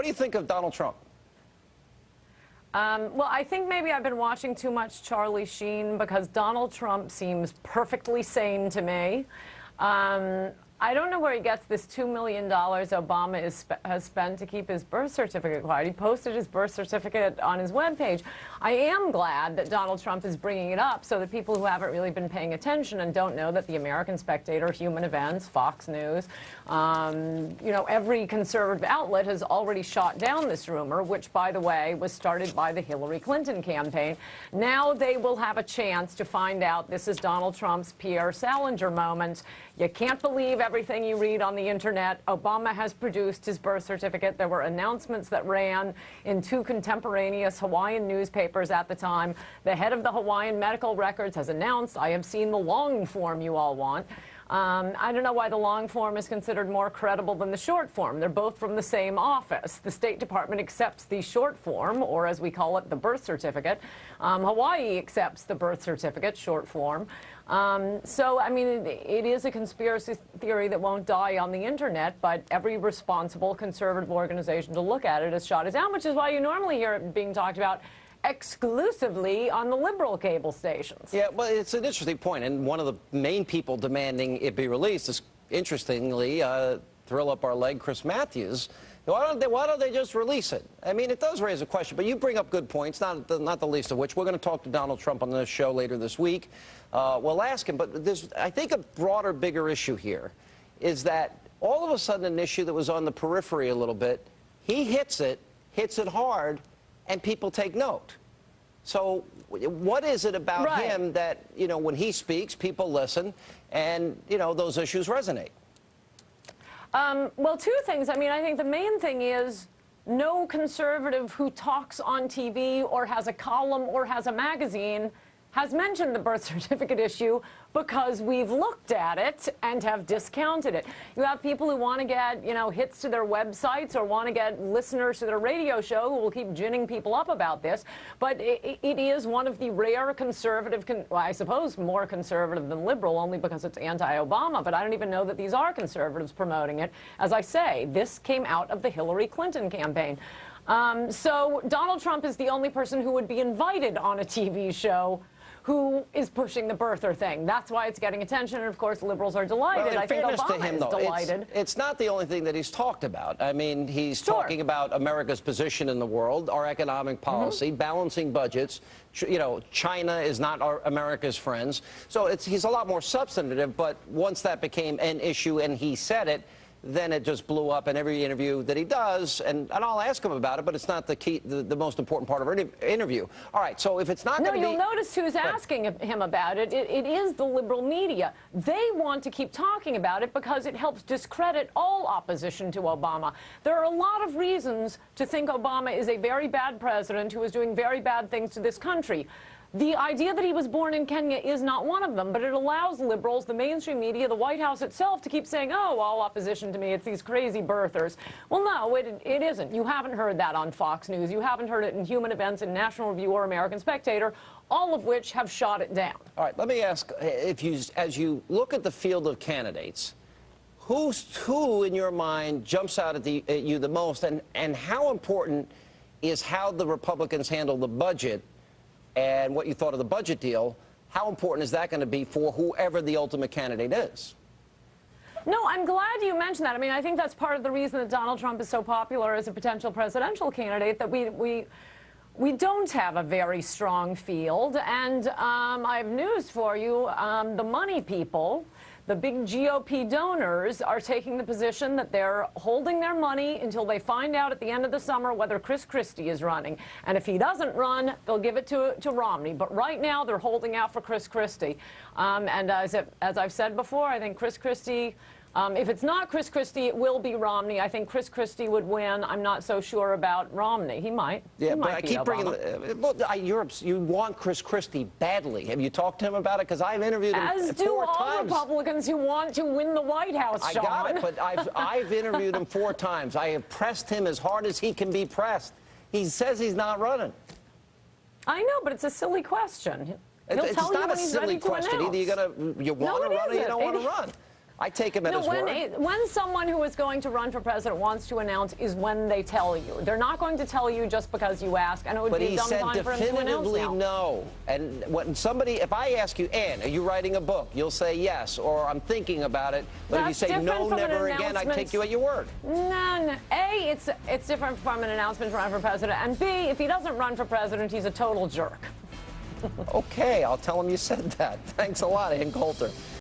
What do you think of Donald Trump? Well, I think maybe I've been watching too much Charlie Sheen because Donald Trump seems perfectly sane to me. I don't know where he gets this $2 million Obama has spent to keep his birth certificate quiet. He posted his birth certificate on his webpage. I am glad that Donald Trump is bringing it up so that people who haven't really been paying attention and don't know that the American Spectator, Human Events, Fox News, you know, every conservative outlet has already shot down this rumor, which, by the way, was started by the Hillary Clinton campaign. Now they will have a chance to find out this is Donald Trump's Pierre Salinger moment. You can't believe everything you read on the internet. Obama has produced his birth certificate. There were announcements that ran in 2 contemporaneous Hawaiian newspapers at the time. The head of the Hawaiian Medical Records has announced, I have seen the long form you all want. I don't know why the long form is considered more credible than the short form. They're both from the same office. The State Department accepts the short form, or as we call it, the birth certificate. Hawaii accepts the birth certificate, short form. So, I mean, it is a conspiracy theory that won't die on the internet, but every responsible conservative organization to look at it has shot it down, which is why you normally hear it being talked about exclusively on the liberal cable stations. Yeah, well, it's an interesting point, and one of the main people demanding it be released is, interestingly, thrill up our leg, Chris Matthews. Why don't they just release it? I mean, it does raise a question, but you bring up good points, not the least of which. We're going to talk to Donald Trump on this show later this week. We'll ask him, but there's, I think, a broader, bigger issue here is that all of a sudden an issue that was on the periphery a little bit, he hits it hard, and people take note. So what is it about him that, you know, when he speaks, people listen, and, you know, those issues resonate? Well, 2 things. I mean, I think the main thing is no conservative who talks on TV or has a column or has a magazine has mentioned the birth certificate issue because we've looked at it and have discounted it. You have people who want to get, you know, hits to their websites or want to get listeners to their radio show who will keep ginning people up about this. But it is one of the rare conservative, well, I suppose more conservative than liberal, only because it's anti-Obama. But I don't even know that these are conservatives promoting it. As I say, this came out of the Hillary Clinton campaign. So Donald Trump is the only person who would be invited on a TV show who is pushing the birther thing. That's why it's getting attention, and of course liberals are delighted. Well, I think Obama is delighted. It's not the only thing that he's talked about. I mean, he's talking about America's position in the world, our economic policy, balancing budgets. You know, China is not America's friends. So he's a lot more substantive, but once that became an issue and he said it, then it just blew up in every interview that he does, and I'll ask him about it, but it's not the key, the most important part of our interview. All right, so if it's not going to be... No, you'll notice who's asking him about it. It is the liberal media. They want to keep talking about it because it helps discredit all opposition to Obama. There are a lot of reasons to think Obama is a very bad president who is doing very bad things to this country. The idea that he was born in Kenya is not one of them, but it allows liberals, the mainstream media, the White House itself to keep saying, oh, all opposition to me, it's these crazy birthers. Well, no, it isn't. You haven't heard that on Fox News. You haven't heard it in Human Events, in National Review, or American Spectator, all of which have shot it down. All right, let me ask, as you look at the field of candidates, who in your mind jumps out at you the most, and how important is how the Republicans handle the budget and what you thought of the budget deal? How important is that going to be for whoever the ultimate candidate is? No, I'm glad you mentioned that. I mean, I think that's part of the reason that Donald Trump is so popular as a potential presidential candidate, that we don't have a very strong field. And I have news for you. The money people, the big GOP donors, are taking the position that they're holding their money until they find out at the end of the summer whether Chris Christie is running. And if he doesn't run, they'll give it to Romney. But right now, they're holding out for Chris Christie. And as I've said before, I think Chris Christie, if it's not Chris Christie, it will be Romney. I think Chris Christie would win. I'm not so sure about Romney. He might. Yeah, he but might I keep bringing... you want Chris Christie badly. Have you talked to him about it? Because I've interviewed him 4 times. As do all Republicans who want to win the White House, Sean. I got it, but I've interviewed him 4 times. I have pressed him as hard as he can be pressed. He says he's not running. I know, but it's a silly question. It's not a silly question. Either you want to run or you don't want to run. I take him at his word. When someone who is going to run for president wants to announce is when they tell you. They're not going to tell you just because you ask, and it would be a dumb time for him to announce now. But he said definitively no. And when somebody, if I ask you, Ann, are you writing a book? You'll say yes, or I'm thinking about it. But if you say no, never again, I take you at your word. No. A, it's different from an announcement to run for president, and B, if he doesn't run for president, he's a total jerk. Okay, I'll tell him you said that. Thanks a lot, Ann Coulter.